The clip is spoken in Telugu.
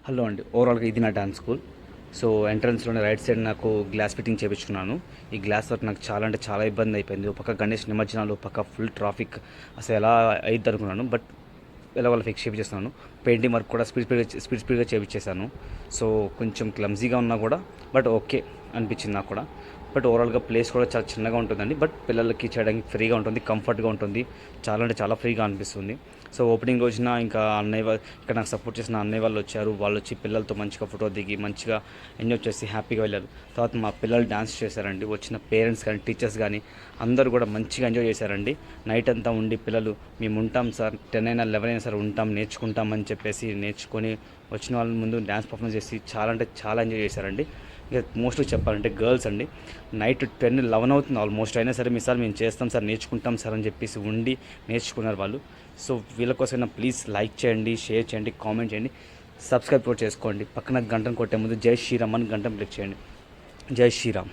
హలో అండి. ఓవరాల్గా ఇది నా డాన్స్ స్కూల్. సో ఎంట్రన్స్లోనే రైట్ సైడ్ నాకు గ్లాస్ ఫిట్టింగ్ చేయించుకున్నాను. ఈ గ్లాస్ వర్క్ నాకు చాలా అంటే చాలా ఇబ్బంది అయిపోయింది. ఒక పక్క గణేష్ నిమజ్జనాలు, పక్క ఫుల్ ట్రాఫిక్, అసలు ఎలా అయిద్ది అనుకున్నాను. బట్ ఎలా వాళ్ళ ఫిక్స్ చేయించేస్తున్నాను. పెయింటింగ్ వర్క్ కూడా స్పీడ్గా చేయించేసాను. సో కొంచెం క్లమ్జీగా ఉన్నా కూడా బట్ ఓకే అనిపించింది నాకు కూడా. బట్ ఓవరాల్గా ప్లేస్ కూడా చాలా చిన్నగా ఉంటుందండి. బట్ పిల్లలకి చేయడానికి ఫ్రీగా ఉంటుంది, కంఫర్ట్గా ఉంటుంది, చాలా అంటే చాలా ఫ్రీగా అనిపిస్తుంది. సో ఓపెనింగ్ రోజున ఇంకా ఇక్కడ నాకు సపోర్ట్ చేసిన అన్నయ్య వాళ్ళు వచ్చారు. వాళ్ళు వచ్చి పిల్లలతో మంచిగా ఫోటో దిగి మంచిగా ఎంజాయ్ చేసి హ్యాపీగా వెళ్ళారు. తర్వాత మా పిల్లలు డ్యాన్స్ చేశారండి. వచ్చిన పేరెంట్స్ కానీ టీచర్స్ కానీ అందరూ కూడా మంచిగా ఎంజాయ్ చేశారండి. నైట్ అంతా ఉండి పిల్లలు మేము ఉంటాం సార్, 10 అయినా 11 అయినా సార్ ఉంటాం, నేర్చుకుంటామని చెప్పేసి నేర్చుకొని వచ్చిన వాళ్ళ ముందు డ్యాన్స్ పర్ఫార్మెన్స్ చేసి చాలా అంటే చాలా ఎంజాయ్ చేశారండి. ఇక మోస్ట్లీ చెప్పాలంటే గర్ల్స్ అండి, నైట్ 10, 11 అవుతుంది ఆల్మోస్ట్, అయినా సరే మీ సార్ మేము చేస్తాం సార్, నేర్చుకుంటాం సార్ అని చెప్పేసి ఉండి నేర్చుకున్నారు వాళ్ళు. సో వీళ్ళ కోసమైనా ప్లీజ్ లైక్ చేయండి, షేర్ చేయండి, కామెంట్ చేయండి, సబ్స్క్రైబ్ కూడా చేసుకోండి. పక్కన గంటను కొట్టే ముందు జై శ్రీరామ్ అని గంటను క్లిక్ చేయండి. జై శ్రీరామ్.